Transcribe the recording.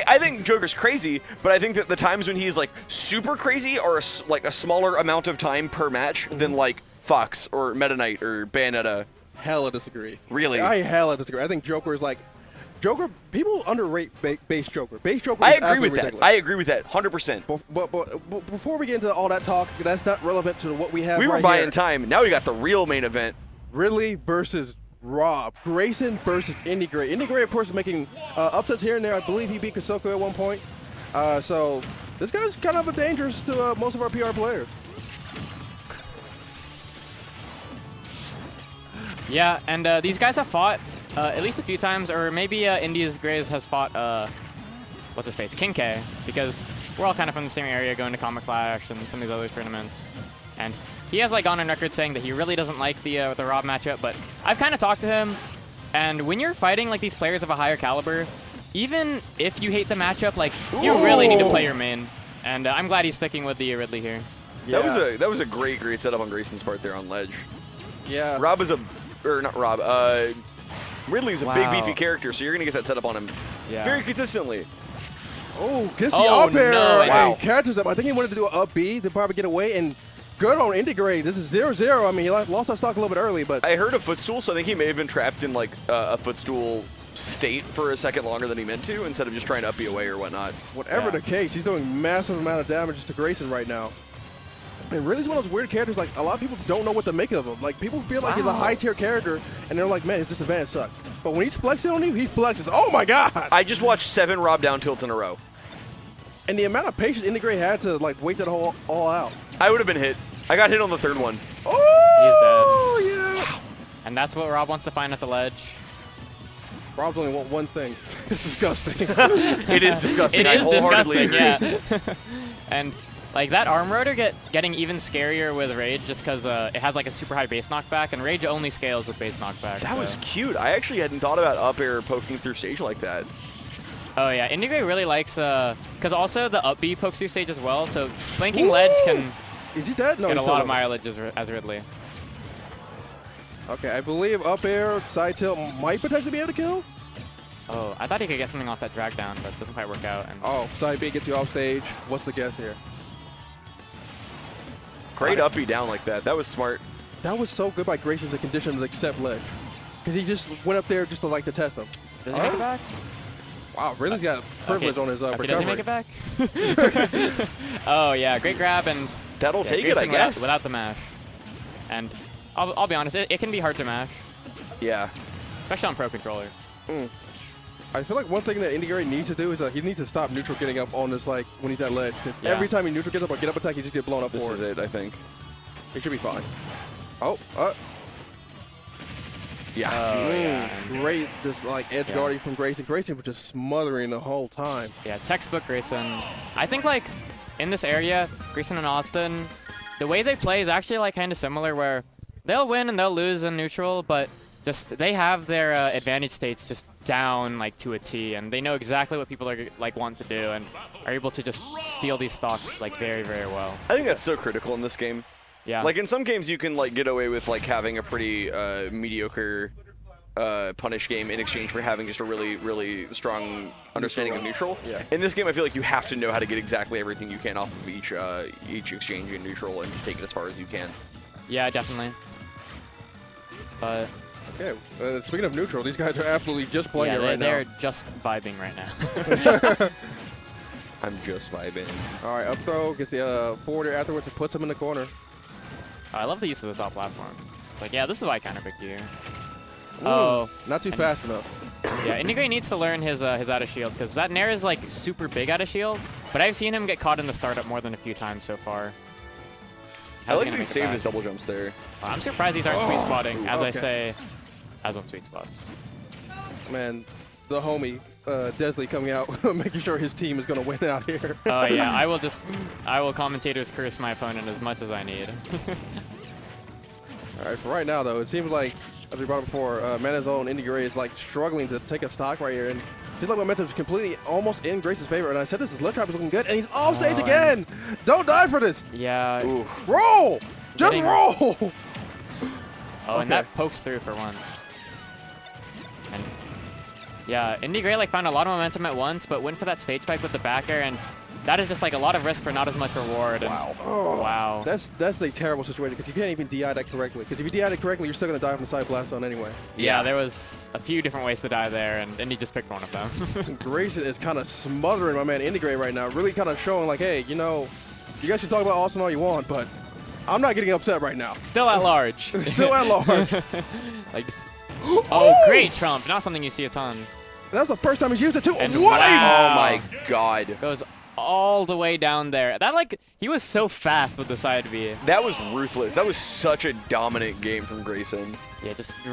I think Joker's crazy, but I think that the times when he's like super crazy are like a smaller amount of time per match than like Fox or Meta Knight or Bayonetta. Hella disagree. Really? I hella disagree. I think Joker is like Joker. People underrate base Joker. Base Joker. I is agree with that. ridiculous. I agree with that 100%. But before we get into all that talk, that's not relevant to what we have. We were right buying here. time. Now we got the real main event. Ridley versus Rob. Grayson versus Indy Gray. Indy Gray, of course, is making upsets here and there. I believe he beat Kosoko at one point. So this guy's kind of dangerous to most of our PR players. Yeah, and these guys have fought at least a few times, or maybe Indy's Grays has fought, what's his face, King K, because we're all kind of from the same area going to Comic Clash and some of these other tournaments. And he has like gone on record saying that he really doesn't like the Rob matchup, but I've kind of talked to him, and when you're fighting like these players of a higher caliber, even if you hate the matchup, like you really need to play your main. And I'm glad he's sticking with the Ridley here. Yeah. That was a great setup on Grayson's part there on ledge. Yeah. Rob is Ridley's a big beefy character, so you're gonna get that setup on him very consistently. Oh, gets the up air no, and catches up. I think he wanted to do an up B to probably get away, and good on Indy Gray. This is 0-0. I mean, he lost that stock a little bit early, but I heard a footstool, so I think he may have been trapped in like a footstool state for a second longer than he meant to, instead of just trying to up B away or whatnot. whatever the case, he's doing massive amount of damage to Grayson right now. And really, he's one of those weird characters, like, a lot of people don't know what to make of him. Like, people feel like he's a high-tier character, and they're like, man, his disadvantage sucks. But when he's flexing on you, he flexes. Oh, my God! I just watched 7 Rob down tilts in a row. And the amount of patience Indy Gray had to, like, wait that all out. I would have been hit. I got hit on the 3rd one. Oh, he's dead. Yeah. And that's what Rob wants to find at the ledge. Rob's only want one thing. It's disgusting. It is disgusting. It I is wholeheartedly disgusting, agree. yeah. And like that arm rotor getting even scarier with Rage just because it has like a super high base knockback, and Rage only scales with base knockback. That was cute. I actually hadn't thought about up air poking through stage like that. Oh yeah, Indy Gray really likes because also the up B pokes through stage as well, so flanking ledge can Is he dead? No, get a he's lot still of mileage as Ridley. Okay, I believe up air, side tilt might potentially be able to kill. Oh, I thought he could get something off that drag down, but it doesn't quite work out. And Oh, side B gets you off stage. What's the guess here? Great up B down like that. That was smart. That was so good by Grayson to condition him to accept ledge. Because he just went up there just to like to test him. does he make it back? Wow, Ridley's got privilege on his Okay, recovery. does he make it back? Oh yeah, great grab, and That'll take it, I Grayson guess. without the mash. And I'll be honest, it can be hard to mash, Yeah. especially on pro controller. I feel like one thing that Indy Gray needs to do is he needs to stop neutral getting up on this, like, when he's at ledge. Because Yeah. every time he neutral gets up or get up attack, he just get blown up This forward. is it, I think. He should be fine. Oh, Yeah. Yeah. great, this, like, edge guarding from Grayson. Grayson was just smothering the whole time. Yeah, textbook Grayson. I think like in this area, Grayson and Austin, the way they play is actually like kind of similar, where they'll win and they'll lose in neutral, but just they have their advantage states just down like to a T, and they know exactly what people are like want to do, and are able to just steal these stocks like very, very well. I think that's so critical in this game. Yeah. Like in some games you can like get away with like having a pretty mediocre punish game in exchange for having just a really, really strong understanding of neutral. Yeah. In this game, I feel like you have to know how to get exactly everything you can off of each exchange in neutral and just take it as far as you can. Yeah, definitely. But Okay, speaking of neutral, these guys are absolutely just playing it right they're now. just vibing right now. I'm just vibing. All right, up throw, gets the forwarder afterwards and puts him in the corner. I love the use of the top platform. It's like, yeah, this is why I counter picked you. Ooh, Oh, not too fast enough. yeah, Indy Gray needs to learn his out of shield, because that Nair is like super big out of shield, but I've seen him get caught in the startup more than a few times so far. I like that he saved his double jumps there. I'm surprised these aren't sweet spotting, as I okay. say, as one sweet spots. Man, the homie, Desley coming out, making sure his team is going to win out here. Oh yeah, I will commentators curse my opponent as much as I need. All right, for right now, though, it seems like, as we brought up before, Mana's own Indy Gray is like struggling to take a stock right here. And it seems like momentum is completely almost in Grace's favor. And I said this, his left trap is looking good, and he's off stage again. Don't die for this. Yeah. Oof. Roll. Just Getting- roll. Oh, and Okay. that pokes through for once. And Yeah, Indy Gray like found a lot of momentum at once, but went for that stage spike with the back air, and that is just like a lot of risk for not as much reward. And, Wow. Wow. That's a terrible situation because you can't even DI that correctly. Because if you DI it correctly, you're still going to die from the side blast zone anyway. Yeah, there was a few different ways to die there, and Indy just picked one of them. Grayson is kind of smothering my man Indy Gray right now, really kind of showing like, hey, you know, you guys can talk about Austin all you want, but I'm not getting upset right now. Still at large. Still at large. Like, oh, great trump. Not something you see a ton. That's the first time he's used it too. And What wow. Oh my god. Goes all the way down there. That like, he was so fast with the side B. That was ruthless. That was such a dominant game from Grayson. Yeah, just